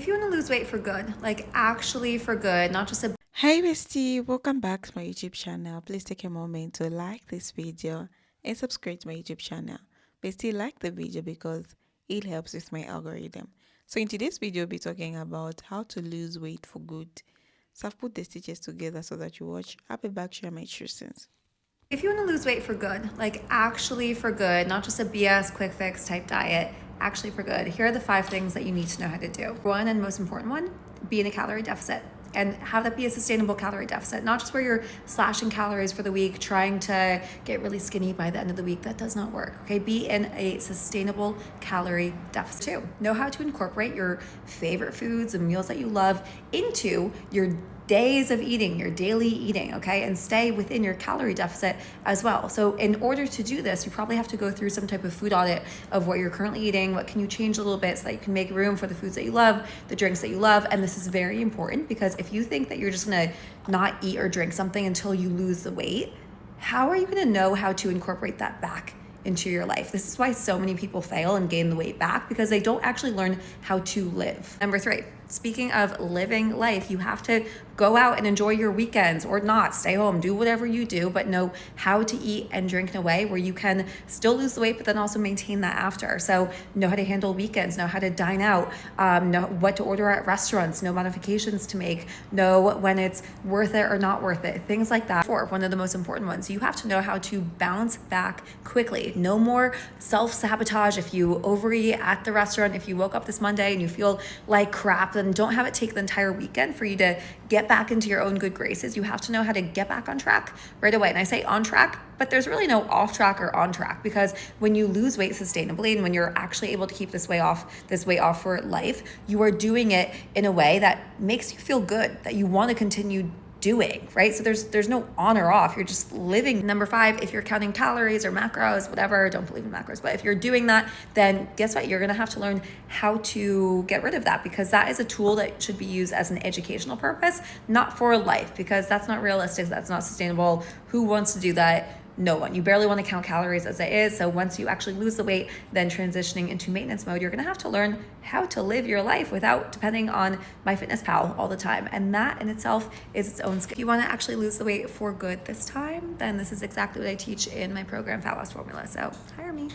If you want to lose weight for good, like actually for good, not just a Hey bestie, welcome back to my YouTube channel. Please take a moment to like this video and subscribe to my YouTube channel. Bestie, like the video because it helps with my algorithm. So in today's video, we'll be talking about how to lose weight for good. So I've put the stitches together so that you watch. I'll be back share my instructions. if you want to lose weight for good, like actually for good, not just a BS quick fix type diet, actually for good, here are the 5 things that you need to know how to do. One and most important one, be in a calorie deficit. And have that be a sustainable calorie deficit, not just where you're slashing calories for the week, trying to get really skinny by the end of the week. That does not work. Okay, be in a sustainable calorie deficit too. Know how to incorporate your favorite foods and meals that you love into your days of eating, your daily eating, okay, and stay within your calorie deficit as well. So in order to do this, you probably have to go through some type of food audit of what you're currently eating, what can you change a little bit so that you can make room for the foods that you love, the drinks that you love. And this is very important because if you think that you're just gonna not eat or drink something until you lose the weight, how are you gonna know how to incorporate that back into your life? This is why so many people fail and gain the weight back, because they don't actually learn how to live. Number 3, speaking of living life, you have to go out and enjoy your weekends or not. Stay home, do whatever you do, but know how to eat and drink in a way where you can still lose the weight, but then also maintain that after. So know how to handle weekends, know how to dine out, know what to order at restaurants, know modifications to make, know when it's worth it or not worth it, things like that. For one of the most important ones, you have to know how to bounce back quickly. No more self-sabotage. If you overeat at the restaurant, if you woke up this Monday and you feel like crap, then don't have it take the entire weekend for you to get back into your own good graces. You have to know how to get back on track right away. And I say on track, but there's really no off track or on track, because when you lose weight sustainably and when you're actually able to keep this weight off for life, you are doing it in a way that makes you feel good, that you want to continue doing, right? So there's no on or off. You're just living. Number 5, if you're counting calories or macros, whatever, don't believe in macros, but if you're doing that, then guess what? You're gonna have to learn how to get rid of that, because that is a tool that should be used as an educational purpose, not for life, because that's not realistic, that's not sustainable. Who wants to do that? No one. You barely want to count calories as it is. So once you actually lose the weight, then transitioning into maintenance mode, you're going to have to learn how to live your life without depending on MyFitnessPal all the time. And that in itself is its own skill. If you want to actually lose the weight for good this time, then this is exactly what I teach in my program, Fat Loss Formula. So hire me.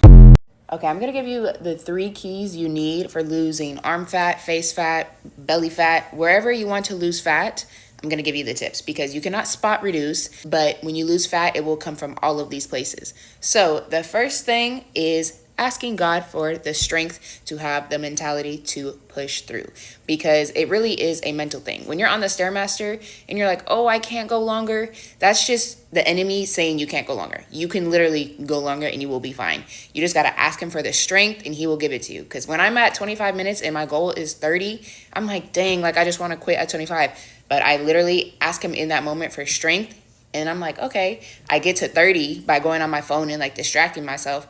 Okay, I'm gonna give you the 3 keys you need for losing arm fat, face fat, belly fat, wherever you want to lose fat. I'm gonna give you the tips because you cannot spot reduce, but when you lose fat, it will come from all of these places. So the first thing is asking God for the strength to have the mentality to push through, because it really is a mental thing. When you're on the Stairmaster and you're like, oh, I can't go longer, that's just the enemy saying you can't go longer. You can literally go longer and you will be fine. You just got to ask him for the strength and he will give it to you. Because when I'm at 25 minutes and my goal is 30, I'm like, dang, like I just want to quit at 25. But I literally ask him in that moment for strength. And I'm like, okay, I get to 30 by going on my phone and like distracting myself.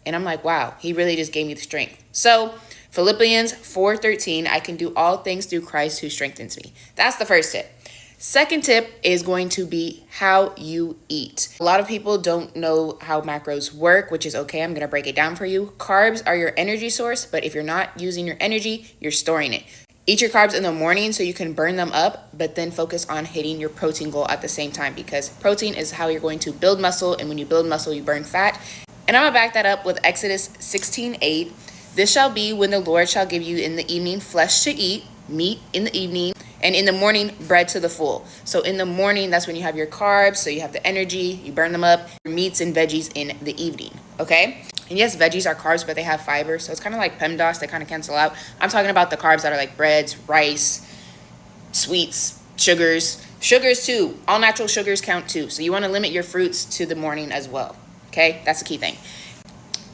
And I'm like, wow, he really just gave me the strength. So Philippians 4:13, I can do all things through Christ who strengthens me. That's the first tip. Second tip is going to be how you eat. A lot of people don't know how macros work, which is okay. I'm going to break it down for you. Carbs are your energy source, but if you're not using your energy, you're storing it. Eat your carbs in the morning so you can burn them up, but then focus on hitting your protein goal at the same time, because protein is how you're going to build muscle. And when you build muscle, you burn fat. And I'm going to back that up with Exodus 16:8. This shall be when the Lord shall give you in the evening flesh to eat, meat in the evening, and in the morning, bread to the full. So in the morning, that's when you have your carbs. So you have the energy, you burn them up, your meats and veggies in the evening. Okay. And yes, veggies are carbs, but they have fiber. So it's kind of like PEMDAS. They kind of cancel out. I'm talking about the carbs that are like breads, rice, sweets, sugars. Sugars too. All natural sugars count too. So you want to limit your fruits to the morning as well. Okay. That's the key thing.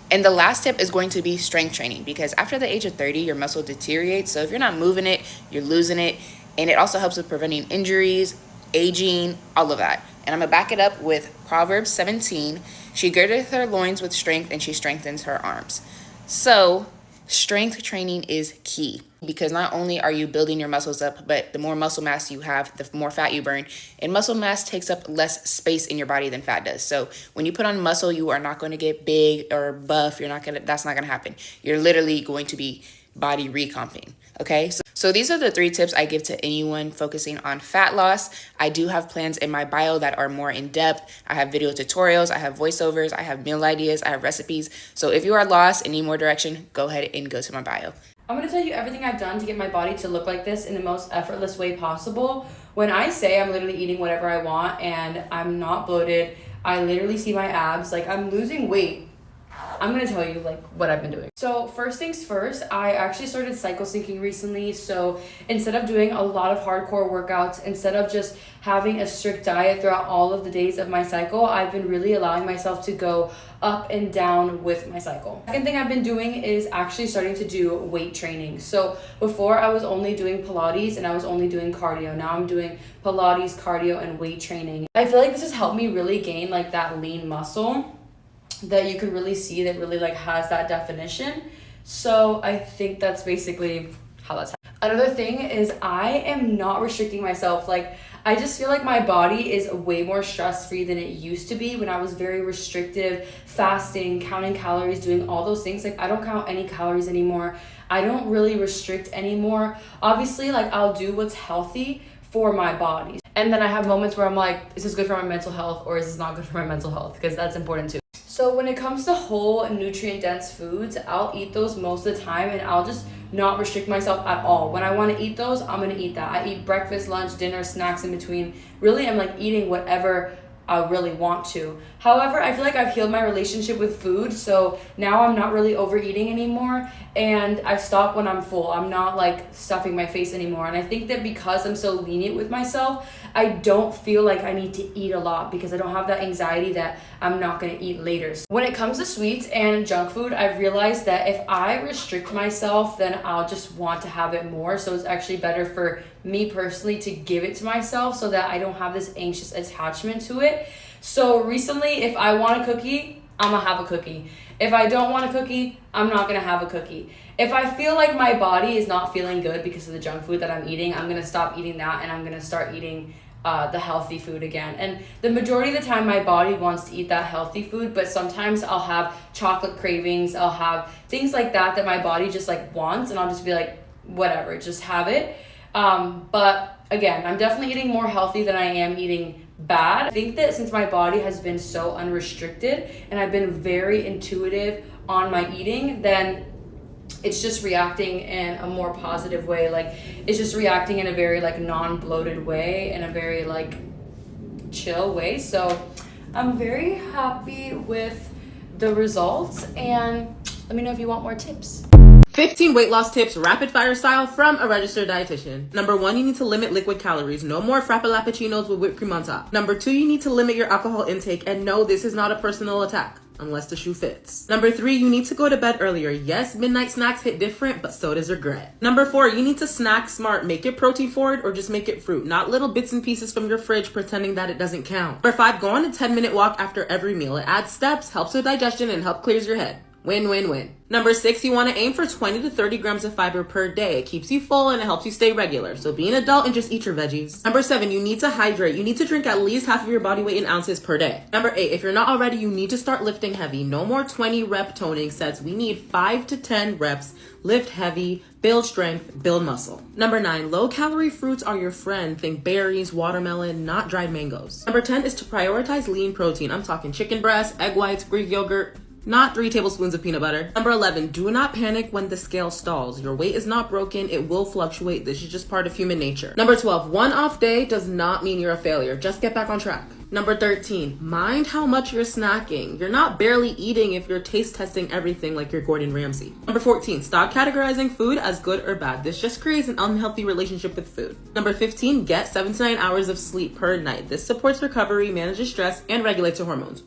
And the last tip is going to be strength training, because after the age of 30, your muscle deteriorates. So if you're not moving it, you're losing it. And it also helps with preventing injuries, aging, all of that. And I'm going to back it up with Proverbs 17. She girdeth her loins with strength and she strengthens her arms. So strength training is key, because not only are you building your muscles up, but the more muscle mass you have, the more fat you burn. And muscle mass takes up less space in your body than fat does. So when you put on muscle, you are not going to get big or buff. That's not going to happen. You're literally going to be body recomping. Okay, so these are the 3 tips I give to anyone focusing on fat loss. I do have plans in my bio that are more in depth. I have video tutorials, I have voiceovers, I have meal ideas, I have recipes. So if you are lost and need more direction, go ahead and go to my bio. I'm going to tell you everything I've done to get my body to look like this in the most effortless way possible. When I say I'm literally eating whatever I want and I'm not bloated, I literally see my abs, like I'm losing weight. I'm going to tell you like what I've been doing. So first things first, I actually started cycle syncing recently. So instead of doing a lot of hardcore workouts, instead of just having a strict diet throughout all of the days of my cycle, I've been really allowing myself to go up and down with my cycle. Second thing I've been doing is actually starting to do weight training. So before I was only doing Pilates and I was only doing cardio. Now I'm doing Pilates, cardio, and weight training. I feel like this has helped me really gain like that lean muscle that you can really see that really like has that definition. So I think that's basically how that's happening. Another thing is I am not restricting myself. Like I just feel like my body is way more stress-free than it used to be when I was very restrictive, fasting, counting calories, doing all those things. Like I don't count any calories anymore. I don't really restrict anymore. Obviously, like I'll do what's healthy for my body. And then I have moments where I'm like, is this good for my mental health or is this not good for my mental health? Because that's important too. So when it comes to whole nutrient dense foods, I'll eat those most of the time and I'll just not restrict myself at all. When I want to eat those, I'm going to eat that. I eat breakfast, lunch, dinner, snacks in between. Really, I'm like eating whatever I really want to. However, I feel like I've healed my relationship with food, so now I'm not really overeating anymore, and I stop when I'm full. I'm not like stuffing my face anymore, and I think that because I'm so lenient with myself, I don't feel like I need to eat a lot because I don't have that anxiety that I'm not going to eat later. So when it comes to sweets and junk food, I've realized that if I restrict myself, then I'll just want to have it more. So it's actually better for me personally to give it to myself so that I don't have this anxious attachment to it. So recently, if I want a cookie, I'm gonna have a cookie. If I don't want a cookie, I'm not gonna have a cookie. If I feel like my body is not feeling good because of the junk food that I'm eating, I'm gonna stop eating that and I'm gonna start eating the healthy food again. And the majority of the time my body wants to eat that healthy food, but sometimes I'll have chocolate cravings, I'll have things like that that my body just like wants, and I'll just be like, whatever, just have it. But again, I'm definitely eating more healthy than I am eating bad. I think that since my body has been so unrestricted and I've been very intuitive on my eating, then it's just reacting in a more positive way. Like it's just reacting in a very like non-bloated way, in a very like chill way. So I'm very happy with the results, and let me know if you want more tips. 15 weight loss tips, rapid fire style, from a registered dietitian. Number 1, you need to limit liquid calories. No more frappuccinos with whipped cream on top. Number 2, you need to limit your alcohol intake. And no, this is not a personal attack, unless the shoe fits. Number 3, you need to go to bed earlier. Yes, midnight snacks hit different, but so does regret. Number 4, you need to snack smart. Make it protein forward or just make it fruit, not little bits and pieces from your fridge pretending that it doesn't count. Number 5, go on a 10-minute walk after every meal. It adds steps, helps with digestion, and help clears your head. Win, win, win. Number 6, you want to aim for 20 to 30 grams of fiber per day. It keeps you full and it helps you stay regular. So be an adult and just eat your veggies. Number 7, you need to hydrate. You need to drink at least half of your body weight in ounces per day. Number 8, if you're not already, you need to start lifting heavy. No more 20 rep toning sets. We need 5 to 10 reps. Lift heavy, build strength, build muscle. Number 9, low calorie fruits are your friend. Think berries, watermelon, not dried mangoes. Number 10 is to prioritize lean protein. I'm talking chicken breast, egg whites, Greek yogurt, not 3 tablespoons of peanut butter. Number 11, do not panic when the scale stalls. Your weight is not broken. It will fluctuate. This is just part of human nature. Number 12, one off day does not mean you're a failure. Just get back on track. Number 13, mind how much you're snacking. You're not barely eating if you're taste testing everything like you're Gordon Ramsay. Number 14, stop categorizing food as good or bad. This just creates an unhealthy relationship with food. Number 15, get 7 to 9 hours of sleep per night. This supports recovery, manages stress, and regulates your hormones.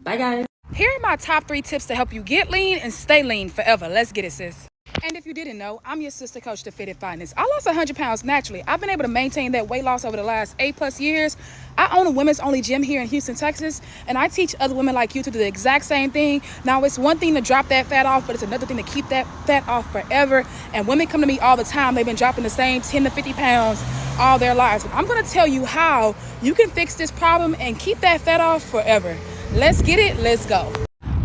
Bye, guys. Here are my top 3 tips to help you get lean and stay lean forever. Let's get it, sis. And if you didn't know, I'm your sister coach to Fitted Fitness. I lost 100 pounds naturally. I've been able to maintain that weight loss over the last 8+ years. I own a women's only gym here in Houston, Texas, and I teach other women like you to do the exact same thing. Now, it's one thing to drop that fat off, but it's another thing to keep that fat off forever. And women come to me all the time. They've been dropping the same 10 to 50 pounds all their lives. But I'm going to tell you how you can fix this problem and keep that fat off forever. Let's get it. Let's go.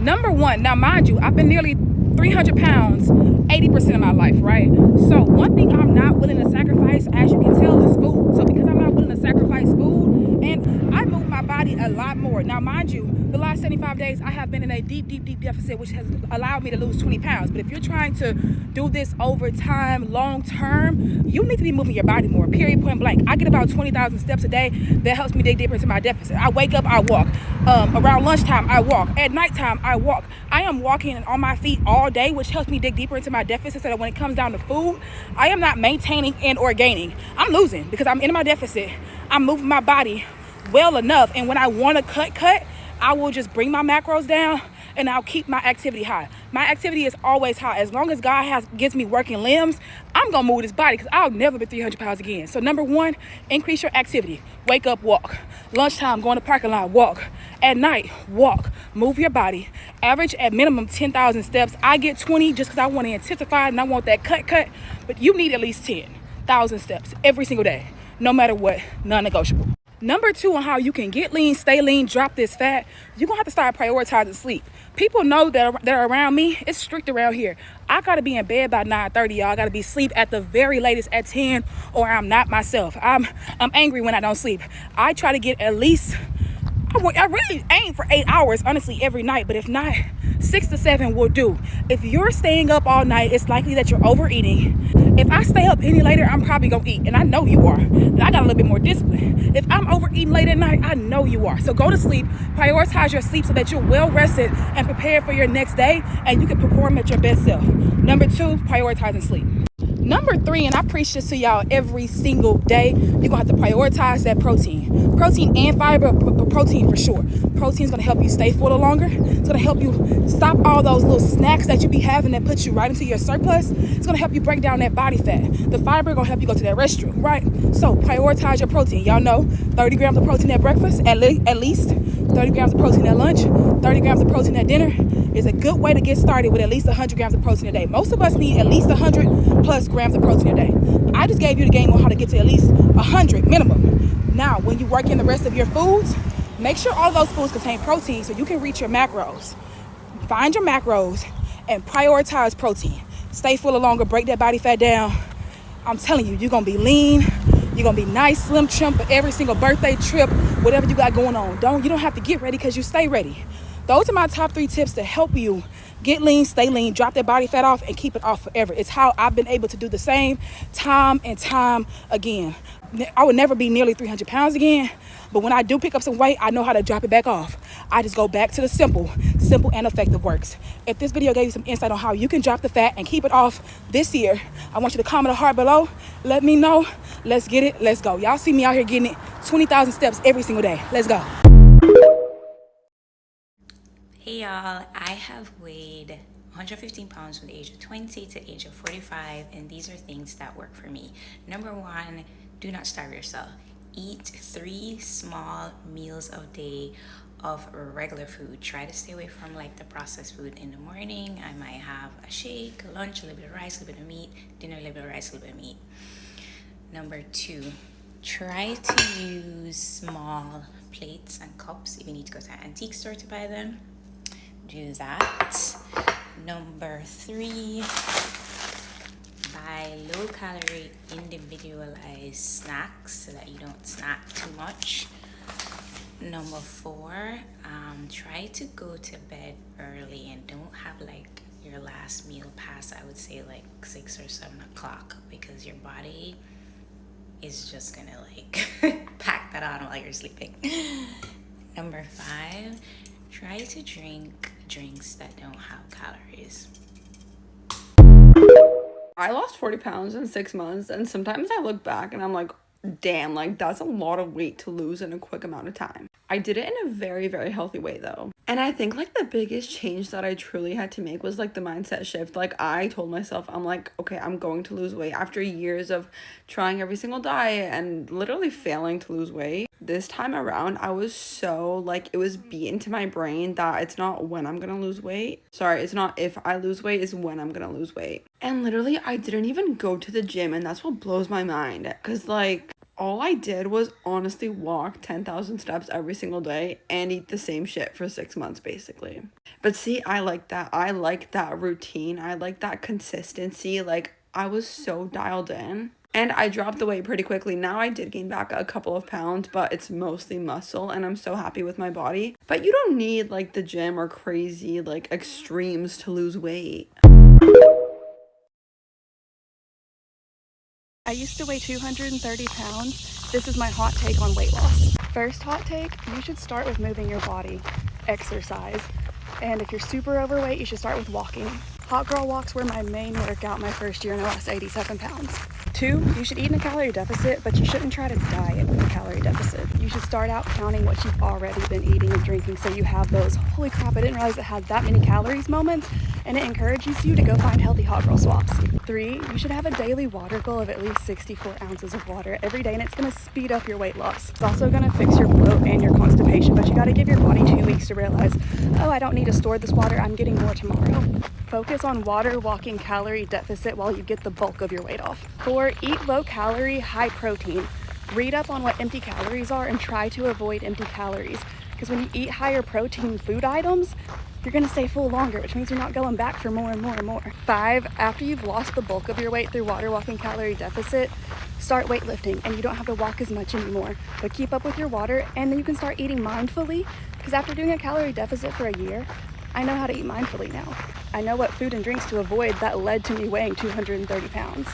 Number 1. Now, mind you, I've been nearly 300 pounds 80% of my life, right? So one thing I'm not willing to sacrifice, as you can tell, is food. So because I'm not willing to sacrifice food, and I move my body a lot more. Now, mind you, the last 75 days, I have been in a deep deficit, which has allowed me to lose 20 pounds. But if you're trying to do this over time, long term, you need to be moving your body more, period, point blank. I get about 20,000 steps a day. That helps me dig deeper into my deficit. I wake up, I walk. Around lunchtime, I walk. At nighttime, I walk. I am walking on my feet all day, which helps me dig deeper into my deficit so that when it comes down to food, I am not maintaining and or gaining. I'm losing because I'm in my deficit. I'm moving my body well enough. And when I want to cut, I will just bring my macros down and I'll keep my activity high. My activity is always high. As long as God gives me working limbs, I'm gonna move this body because I'll never be 300 pounds again. So number one, increase your activity. Wake up, walk. Lunchtime, go in the parking lot, walk. At night, walk. Move your body. Average at minimum 10,000 steps. I get 20 just because I want to intensify and I want that cut. But you need at least 10,000 steps every single day, no matter what, non-negotiable. Number two on how you can get lean, stay lean, drop this fat, you're going to have to start prioritizing sleep. People know that are around me, it's strict around here. I got to be in bed by 9:30, y'all. I got to be asleep at the very latest at 10 or I'm not myself. I'm angry when I don't sleep. I try to get at least, I really aim for 8 hours, honestly, every night. But if not, 6 to 7 will do. If you're staying up all night, it's likely that you're overeating. If I stay up any later, I'm probably gonna eat, and I know you are. And I got a little bit more discipline. If I'm overeating late at night, I know you are. So go to sleep, prioritize your sleep so that you're well rested and prepared for your next day, and you can perform at your best self. Number two, prioritizing sleep. Number three, and I preach this to y'all every single day, you're gonna have to prioritize that protein. Protein and fiber, but protein for sure. Protein is gonna help you stay fuller longer. It's gonna help you stop all those little snacks that you be having that put you right into your surplus. It's gonna help you break down that body fat. The fiber gonna help you go to that restroom, right? So prioritize your protein. Y'all know 30 grams of protein at breakfast, at least 30 grams of protein at lunch, 30 grams of protein at dinner is a good way to get started with at least 100 grams of protein a day. Most of us need at least 100 plus grams of protein a day. I just gave you the game on how to get to at least 100 minimum. Now, when you work in the rest of your foods, make sure all of those foods contain protein so you can reach your macros. Find your macros and prioritize protein. Stay fuller longer, break that body fat down. I'm telling you, you're gonna be lean. You're gonna be nice, slim trim for every single birthday trip, whatever you got going on. You don't have to get ready because you stay ready. Those are my top 3 tips to help you get lean, stay lean, drop that body fat off, and keep it off forever. It's how I've been able to do the same time and time again. I would never be nearly 300 pounds again, but when I do pick up some weight, I know how to drop it back off. I just go back to the simple and effective works. If this video gave you some insight on how you can drop the fat and keep it off this year, I want you to comment a heart below. Let me know. Let's get it. Let's go. Y'all see me out here getting it 20,000 steps every single day. Let's go. Hey y'all, I have weighed 115 pounds from the age of 20 to the age of 45, and these are things that work for me. Number one, do not starve yourself. Eat 3 small meals a day of regular food. Try to stay away from like the processed food. In the morning, I might have a shake, lunch, a little bit of rice, a little bit of meat, dinner, a little bit of rice, a little bit of meat. Number 2, try to use small plates and cups. If you need to go to an antique store to buy them, do that. Number 3, buy low calorie individualized snacks so that you don't snack too much. Number 4, try to go to bed early and don't have like your last meal past, I would say like 6 or 7 o'clock, because your body is just gonna like pack that on while you're sleeping. Number 5, try to drink drinks that don't have calories. I lost 40 pounds in 6 months, and sometimes I look back and I'm like, damn, like that's a lot of weight to lose in a quick amount of time. I did it in a very, very healthy way though. And I think like the biggest change that I truly had to make was like the mindset shift. Like I told myself, I'm like, okay, I'm going to lose weight after years of trying every single diet and literally failing to lose weight. This time around, I was so like, it was beat into my brain that it's not when I'm gonna lose weight. Sorry, it's not if I lose weight, it's when I'm gonna lose weight. And literally, I didn't even go to the gym, and that's what blows my mind. Cause like, All I did was honestly walk 10,000 steps every single day and eat the same shit for 6 months basically. But see, I like that. I like that routine. I like that consistency. Like, I was so dialed in. And I dropped the weight pretty quickly. Now I did gain back a couple of pounds, but it's mostly muscle and I'm so happy with my body. But you don't need like the gym or crazy like extremes to lose weight. I used to weigh 230 pounds. This is my hot take on weight loss. First hot take, you should start with moving your body, exercise. And if you're super overweight, you should start with walking. Hot girl walks were my main workout my first year and I lost 87 pounds. 2, you should eat in a calorie deficit, but you shouldn't try to diet with a calorie deficit. You should start out counting what you've already been eating and drinking so you have those, holy crap, I didn't realize it had that many calories moments, and it encourages you to go find healthy hot girl swaps. 3, you should have a daily water goal of at least 64 ounces of water every day, and it's gonna speed up your weight loss. It's also gonna fix your bloat and your constipation, but you gotta give your body 2 weeks to realize, oh, I don't need to store this water, I'm getting more tomorrow. Focus on water, walking, calorie deficit while you get the bulk of your weight off. 4, eat low calorie, high protein. Read up on what empty calories are and try to avoid empty calories. Because when you eat higher protein food items, you're gonna stay full longer, which means you're not going back for more and more and more. 5, after you've lost the bulk of your weight through water, walking, calorie deficit, start weightlifting and you don't have to walk as much anymore. But keep up with your water and then you can start eating mindfully. Because after doing a calorie deficit for a year, I know how to eat mindfully now. I know what food and drinks to avoid that led to me weighing 230 pounds.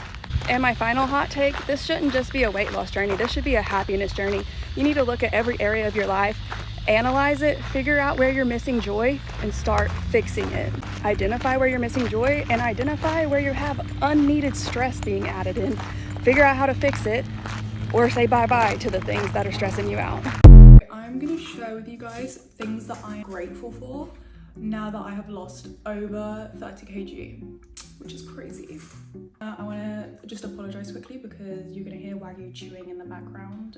And my final hot take, this shouldn't just be a weight loss journey, this should be a happiness journey. You need to look at every area of your life, analyze it, figure out where you're missing joy, and start fixing it. Identify where you're missing joy and identify where you have unneeded stress being added in. Figure out how to fix it, or say bye-bye to the things that are stressing you out. I'm gonna share with you guys things that I'm grateful for now that I have lost over 30 kg, which is crazy. I want to just apologize quickly because you're gonna hear Wagyu chewing in the background.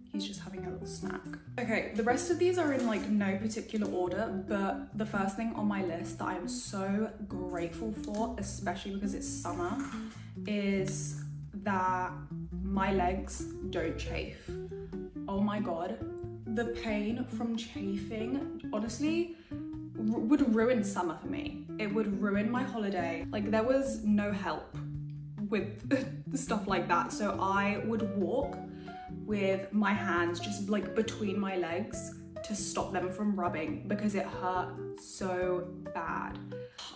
He's just having a little snack. Okay, the rest of these are in like no particular order, but the first thing on my list that I'm so grateful for, especially because it's summer, is that my legs don't chafe. Oh my god, the pain from chafing, honestly, would ruin summer for me. It would ruin my holiday. Like, there was no help with stuff like that. So I would walk with my hands just like between my legs to stop them from rubbing because it hurt so bad.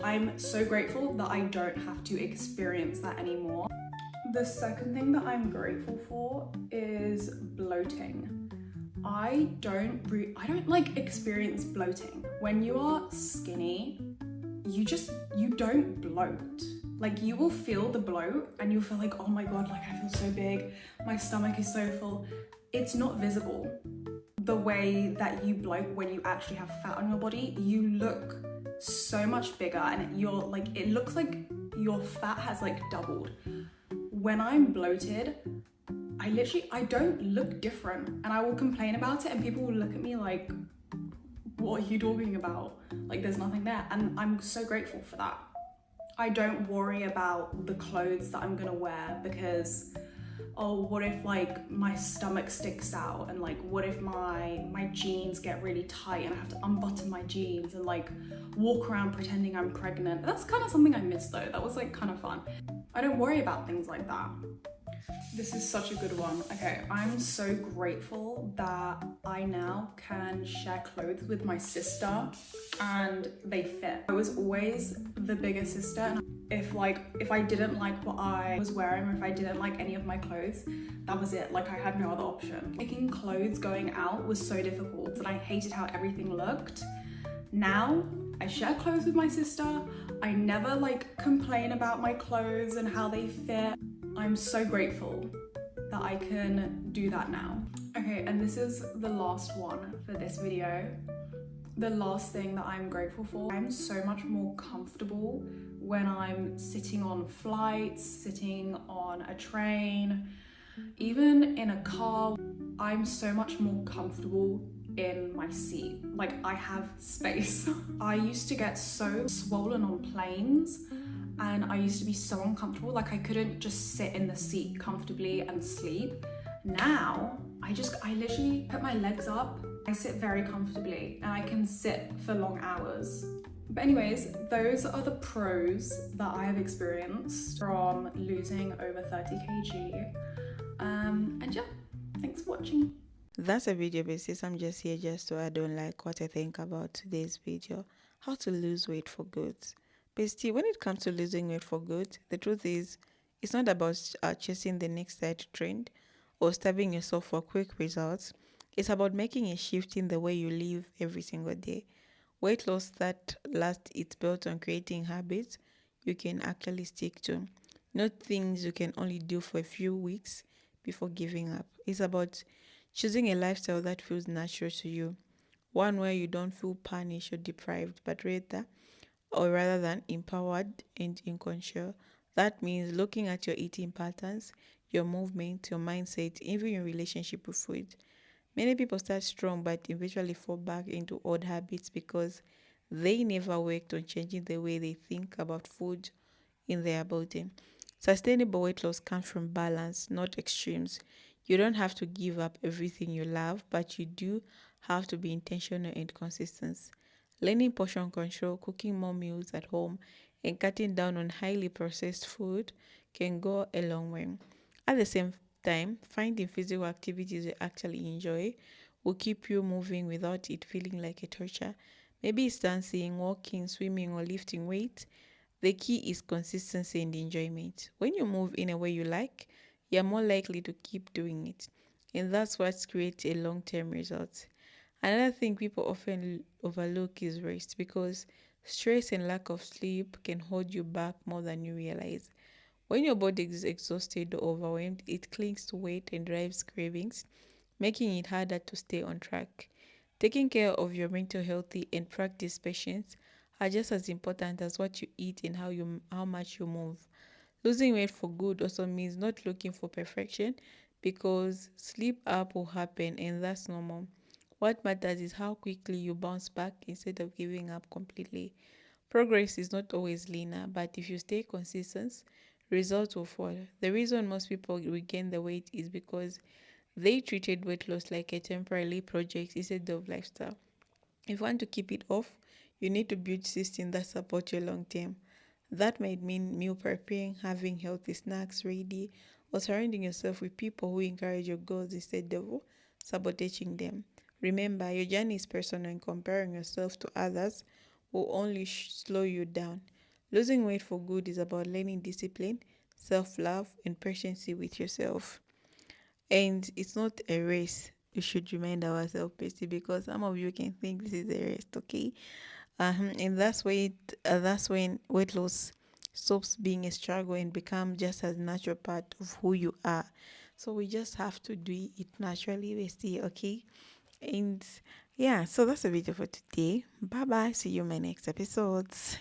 I'm so grateful that I don't have to experience that anymore. The second thing that I'm grateful for is bloating. I don't like experience bloating. When you are skinny, you don't bloat. Like, you will feel the bloat and you'll feel like, oh my god, like I feel so big, my stomach is so full. It's not visible. The way that you bloat when you actually have fat on your body, you look so much bigger and you're like, it looks like your fat has like doubled. When I'm bloated, I don't look different, and I will complain about it and people will look at me like, what are you talking about? Like, there's nothing there. And I'm so grateful for that. I don't worry about the clothes that I'm gonna wear because, oh, what if like my stomach sticks out, and like what if my jeans get really tight and I have to unbutton my jeans and like walk around pretending I'm pregnant. That's kind of something I miss though. That was like kind of fun. I don't worry about things like that. This is such a good one. Okay, I'm so grateful that I now can share clothes with my sister and they fit. I was always the bigger sister, and if I didn't like what I was wearing or if I didn't like any of my clothes, that was it. Like, I had no other option. Picking clothes going out was so difficult and I hated how everything looked. Now I share clothes with my sister. I never like complain about my clothes and how they fit. I'm so grateful that I can do that now. Okay, and this is the last one for this video. The last thing that I'm grateful for, I'm so much more comfortable when I'm sitting on flights, sitting on a train, even in a car. I'm so much more comfortable in my seat. Like, I have space. I used to get so swollen on planes and I used to be so uncomfortable. Like, I couldn't just sit in the seat comfortably and sleep. now I literally put my legs up. I sit very comfortably and I can sit for long hours. But anyways, those are the pros that I have experienced from losing over 30 kg. And yeah, thanks for watching. That's a video basis. I'm just here just to add on like what I think about today's video, how to lose weight for good. Basically, when it comes to losing weight for good, the truth is it's not about chasing the next diet trend or starving yourself for quick results. It's about making a shift in the way you live every single day. Weight loss that lasts is built on creating habits you can actually stick to, not things you can only do for a few weeks before giving up. It's about choosing a lifestyle that feels natural to you, one where you don't feel punished or deprived, but rather than empowered and in control. That means looking at your eating patterns, your movement, your mindset, even your relationship with food. Many people start strong but eventually fall back into old habits because they never worked on changing the way they think about food in their body. Sustainable weight loss comes from balance, not extremes. You don't have to give up everything you love, but you do have to be intentional and consistent. Learning portion control, cooking more meals at home, and cutting down on highly processed food can go a long way. At the same time, finding physical activities you actually enjoy will keep you moving without it feeling like a torture. Maybe it's dancing, walking, swimming, or lifting weights. The key is consistency and enjoyment. When you move in a way you like, you're more likely to keep doing it. And that's what creates a long-term result. Another thing people often overlook is rest because stress and lack of sleep can hold you back more than you realize. When your body is exhausted or overwhelmed, it clings to weight and drives cravings, making it harder to stay on track. Taking care of your mental health and practice patience are just as important as what you eat and how much you move. Losing weight for good also means not looking for perfection because sleep up will happen and that's normal. What matters is how quickly you bounce back instead of giving up completely. Progress is not always linear, but if you stay consistent, results will follow. The reason most people regain the weight is because they treated weight loss like a temporary project instead of lifestyle. If you want to keep it off, you need to build systems that support you long term. That might mean meal preparing, having healthy snacks ready, or surrounding yourself with people who encourage your goals instead of sabotaging them. Remember, your journey is personal and comparing yourself to others will only slow you down. Losing weight for good is about learning discipline, self-love, and patience with yourself. And it's not a race. We should remind ourselves, basically, because some of you can think this is a race, okay? And that's when weight loss stops being a struggle and become just as natural part of who you are. So we just have to do it naturally, basically, okay? And yeah, so that's the video for today. Bye bye. See you in my next episodes.